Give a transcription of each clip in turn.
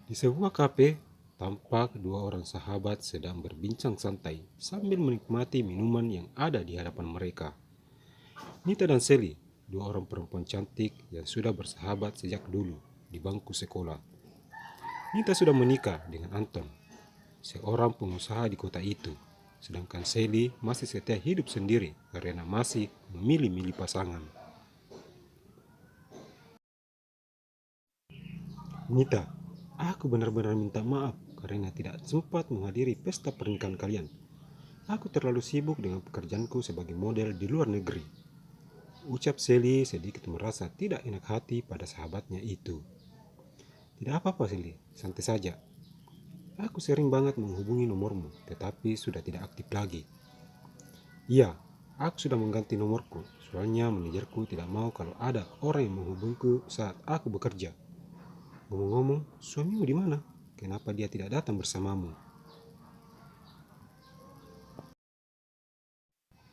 Di sebuah kafe, tampak dua orang sahabat sedang berbincang santai sambil menikmati minuman yang ada di hadapan mereka. Nita dan Sally, dua orang perempuan cantik yang sudah bersahabat sejak dulu di bangku sekolah. Nita sudah menikah dengan Anton, seorang pengusaha di kota itu, sedangkan Sally masih setia hidup sendiri karena masih memilih-milih pasangan. Nita, aku benar-benar minta maaf karena tidak sempat menghadiri pesta pernikahan kalian. Aku terlalu sibuk dengan pekerjaanku sebagai model di luar negeri. Ucap Sally sedikit merasa tidak enak hati pada sahabatnya itu. Tidak apa-apa Sally, santai saja. Aku sering banget menghubungi nomormu, tetapi sudah tidak aktif lagi. Iya, aku sudah mengganti nomorku, soalnya manajerku tidak mau kalau ada orang yang menghubungiku saat aku bekerja. Ngomong-ngomong, suamimu di mana? Kenapa dia tidak datang bersamamu?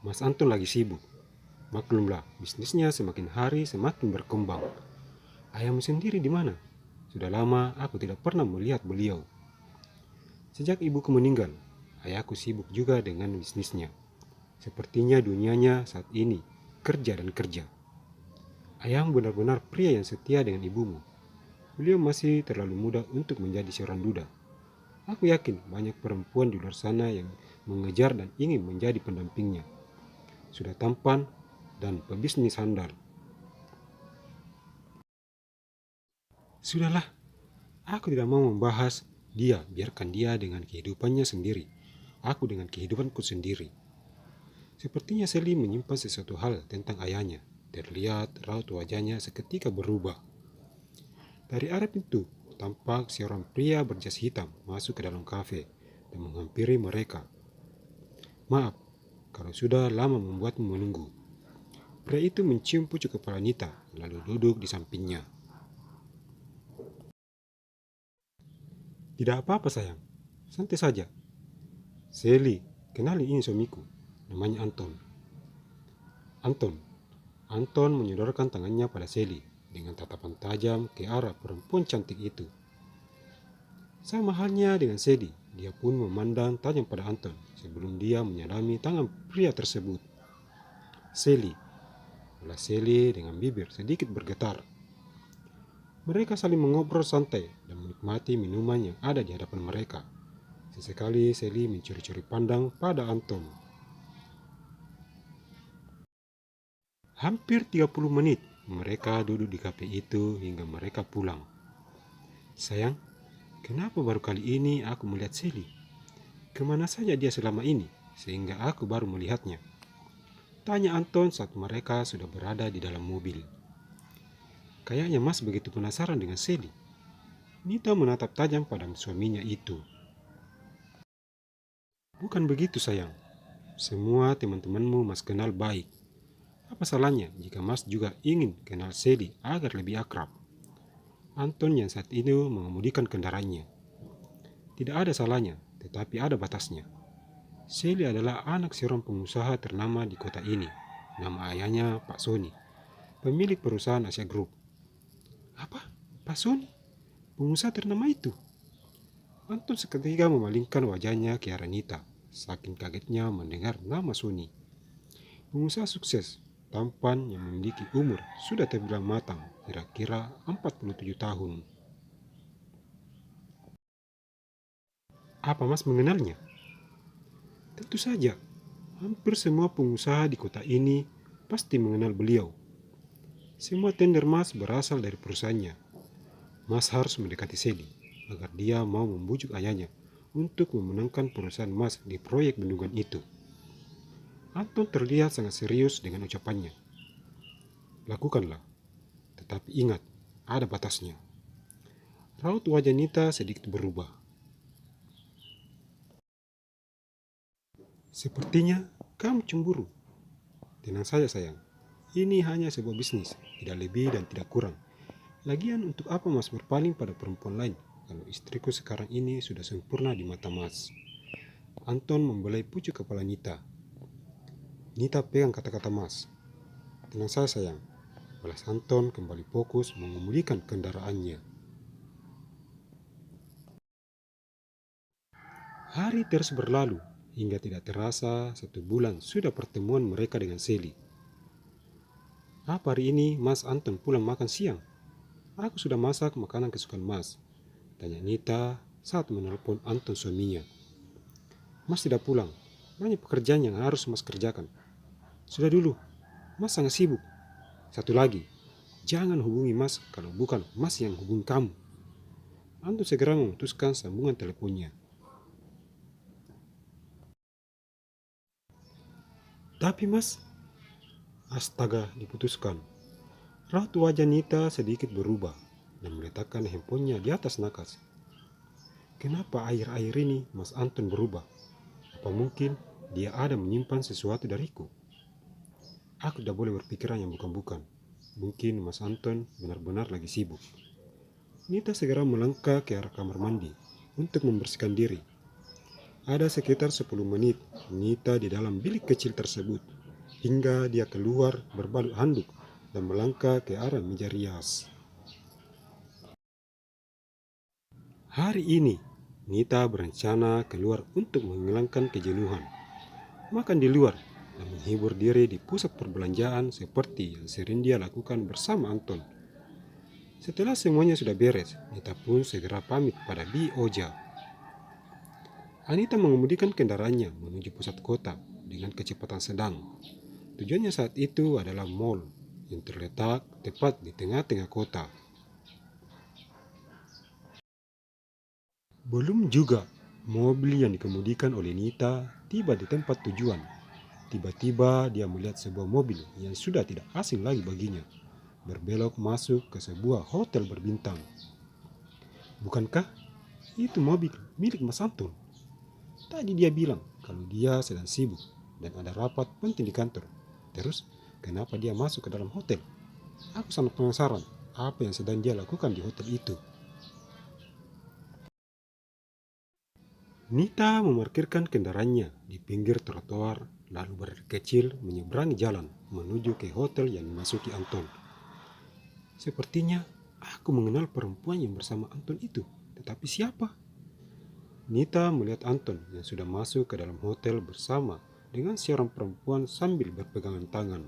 Mas Anton lagi sibuk. Maklumlah, bisnisnya semakin hari semakin berkembang. Ayahmu sendiri di mana? Sudah lama aku tidak pernah melihat beliau. Sejak ibuku meninggal, ayahku sibuk juga dengan bisnisnya. Sepertinya dunianya saat ini kerja dan kerja. Ayahmu benar-benar pria yang setia dengan ibumu. Beliau masih terlalu muda untuk menjadi seorang duda. Aku yakin banyak perempuan di luar sana yang mengejar dan ingin menjadi pendampingnya. Sudah tampan dan pebisnis handal. Sudahlah, aku tidak mau membahas dia, biarkan dia dengan kehidupannya sendiri. Aku dengan kehidupanku sendiri. Sepertinya Sally menyimpan sesuatu hal tentang ayahnya. Terlihat raut wajahnya seketika berubah. Dari arah pintu, tampak seorang pria berjas hitam masuk ke dalam kafe dan menghampiri mereka. Maaf, kalau sudah lama membuatmu menunggu. Pria itu mencium pucuk kepala Nita, lalu duduk di sampingnya. Tidak apa-apa sayang, santai saja. Sally, kenali ini suamiku, namanya Anton. Anton. Anton menyodorkan tangannya pada Sally dengan tatapan tajam ke arah perempuan cantik itu. Sama halnya dengan Sally, dia pun memandang tajam pada Anton sebelum dia menyadami tangan pria tersebut. Sally, ulas Sally dengan bibir sedikit bergetar. Mereka saling mengobrol santai dan menikmati minuman yang ada di hadapan mereka. Sesekali Sally mencuri-curi pandang pada Anton. Hampir 30 menit mereka duduk di kafe itu hingga mereka pulang. Sayang, kenapa baru kali ini aku melihat Sally? Kemana saja dia selama ini sehingga aku baru melihatnya? Tanya Anton saat mereka sudah berada di dalam mobil. Kayaknya Mas begitu penasaran dengan Sally. Nita menatap tajam pada suaminya itu. Bukan begitu sayang. Semua teman-temanmu Mas kenal baik. Apa salahnya jika Mas juga ingin kenal Sally agar lebih akrab? Anton yang saat itu mengemudikan kendaraannya. Tidak ada salahnya, tetapi ada batasnya. Sally adalah anak seorang pengusaha ternama di kota ini. Nama ayahnya Pak Sony, pemilik perusahaan Asia Group. Apa? Pak Sony? Pengusaha ternama itu? Anton seketika memalingkan wajahnya ke arah Nita, saking kagetnya mendengar nama Sony. Pengusaha sukses, tampan yang memiliki umur sudah terbilang matang, kira-kira 47 tahun. Apa Mas mengenalnya? Tentu saja, hampir semua pengusaha di kota ini pasti mengenal beliau. Semua tender Mas berasal dari perusahaannya. Mas harus mendekati Sally agar dia mau membujuk ayahnya untuk memenangkan perusahaan Mas di proyek bendungan itu. Anton terlihat sangat serius dengan ucapannya. Lakukanlah, tetapi ingat, ada batasnya. Raut wajah Nita sedikit berubah. Sepertinya kamu cemburu. Tenang saja sayang, ini hanya sebuah bisnis, tidak lebih dan tidak kurang. Lagian untuk apa Mas berpaling pada perempuan lain, kalau istriku sekarang ini sudah sempurna di mata Mas. Anton membelai pucuk kepala Nita. Nita pegang kata-kata Mas. Tenang saja sayang, balas Anton kembali fokus mengemudikan kendaraannya. Hari terus berlalu, hingga tidak terasa 1 bulan sudah pertemuan mereka dengan Sally. Apa hari ini Mas Anton pulang makan siang? Aku sudah masak makanan kesukaan Mas, tanya Nita saat menelpon Anton suaminya. Mas tidak pulang, banyak pekerjaan yang harus Mas kerjakan. Sudah dulu, Mas sangat sibuk. Satu lagi, jangan hubungi Mas kalau bukan Mas yang hubungi kamu. Anton segera memutuskan sambungan teleponnya. Tapi Mas, astaga diputuskan. Raut wajah Nita sedikit berubah dan meletakkan handphonenya di atas nakas. Kenapa akhir-akhir ini Mas Anton berubah? Apa mungkin dia ada menyimpan sesuatu dariku? Aku tidak boleh berpikiran yang bukan-bukan. Mungkin Mas Anton benar-benar lagi sibuk. Nita segera melangkah ke arah kamar mandi untuk membersihkan diri. Ada sekitar 10 menit Nita di dalam bilik kecil tersebut, hingga dia keluar berbalut handuk dan melangkah ke arah meja rias. Hari ini, Nita berencana keluar untuk menghilangkan kejenuhan. Makan di luar dan menghibur diri di pusat perbelanjaan seperti yang sering dia lakukan bersama Anton. Setelah semuanya sudah beres, Nita pun segera pamit pada Bi Oja. Anita mengemudikan kendaraannya menuju pusat kota dengan kecepatan sedang. Tujuannya saat itu adalah mall yang terletak tepat di tengah-tengah kota. Belum juga mobil yang dikemudikan oleh Nita tiba di tempat tujuan. Tiba-tiba dia melihat sebuah mobil yang sudah tidak asing lagi baginya, berbelok masuk ke sebuah hotel berbintang. Bukankah itu mobil milik Mas Anton? Tadi dia bilang kalau dia sedang sibuk dan ada rapat penting di kantor. Terus, kenapa dia masuk ke dalam hotel? Aku sangat penasaran apa yang sedang dia lakukan di hotel itu. Nita memarkirkan kendaraannya di pinggir trotoar, lalu berlari kecil menyeberangi jalan menuju ke hotel yang dimasuki Anton. Sepertinya aku mengenal perempuan yang bersama Anton itu, tetapi siapa? Nita melihat Anton yang sudah masuk ke dalam hotel bersama dengan seorang perempuan sambil berpegangan tangan.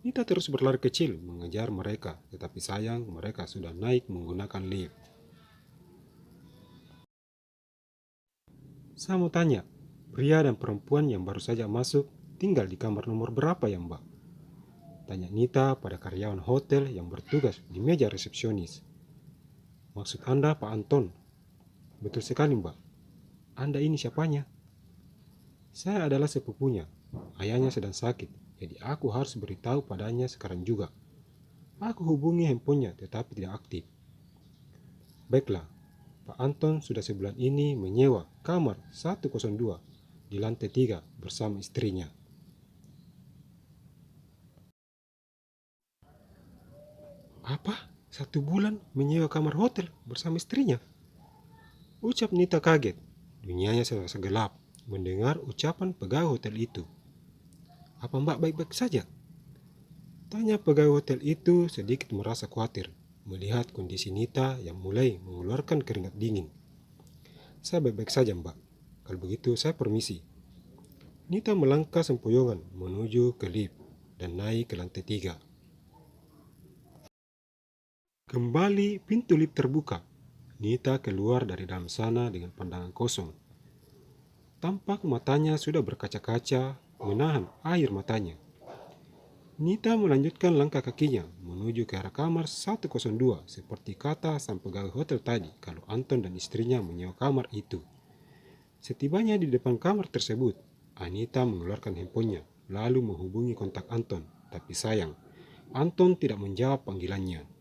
Nita terus berlari kecil mengejar mereka, tetapi sayang mereka sudah naik menggunakan lift. Saya mau tanya, pria dan perempuan yang baru saja masuk tinggal di kamar nomor berapa ya Mbak? Tanya Nita pada karyawan hotel yang bertugas di meja resepsionis. Maksud Anda Pak Anton? Betul sekali Mbak. Anda ini siapanya? Saya adalah sepupunya. Ayahnya sedang sakit, jadi aku harus beritahu padanya sekarang juga. Aku hubungi handphonenya tetapi tidak aktif. Baiklah, Pak Anton sudah sebulan ini menyewa kamar 102 di lantai 3 bersama istrinya. Apa? 1 bulan menyewa kamar hotel bersama istrinya? Ucap Nita kaget. Dunianya serasa gelap mendengar ucapan pegawai hotel itu. Apa Mbak baik-baik saja? Tanya pegawai hotel itu sedikit merasa khawatir melihat kondisi Nita yang mulai mengeluarkan keringat dingin. Saya baik-baik saja Mbak. Kalau begitu saya permisi. Nita melangkah sempoyongan menuju ke lift dan naik ke lantai 3. Kembali pintu lift terbuka. Nita keluar dari dalam sana dengan pandangan kosong. Tampak matanya sudah berkaca-kaca, menahan air matanya. Nita melanjutkan langkah kakinya menuju ke arah kamar 102 seperti kata sang pegawai hotel tadi kalau Anton dan istrinya menyewa kamar itu. Setibanya di depan kamar tersebut, Anita mengeluarkan handphonenya lalu menghubungi kontak Anton, tapi sayang, Anton tidak menjawab panggilannya.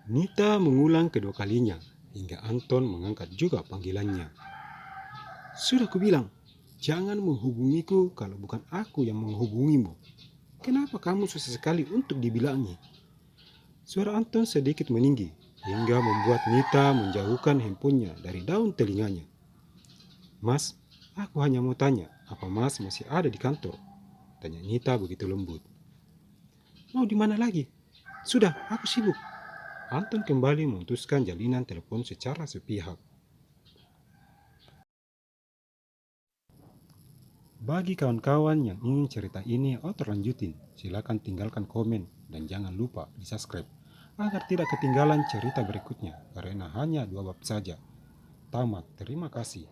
Nita mengulang kedua kalinya hingga Anton mengangkat juga panggilannya. Sudah kubilang, jangan menghubungiku kalau bukan aku yang menghubungimu. Kenapa kamu susah sekali untuk dibilangi? Suara Anton sedikit meninggi hingga membuat Nita menjauhkan handphonenya dari daun telinganya. Mas, aku hanya mau tanya, apa Mas masih ada di kantor? Tanya Nita begitu lembut. Mau di mana lagi? Sudah, aku sibuk. Anton kembali memutuskan jalinan telepon secara sepihak. Bagi kawan-kawan yang ingin cerita ini atau lanjutin, silakan tinggalkan komen dan jangan lupa di subscribe agar tidak ketinggalan cerita berikutnya karena hanya 2 bab saja. Tamat, terima kasih.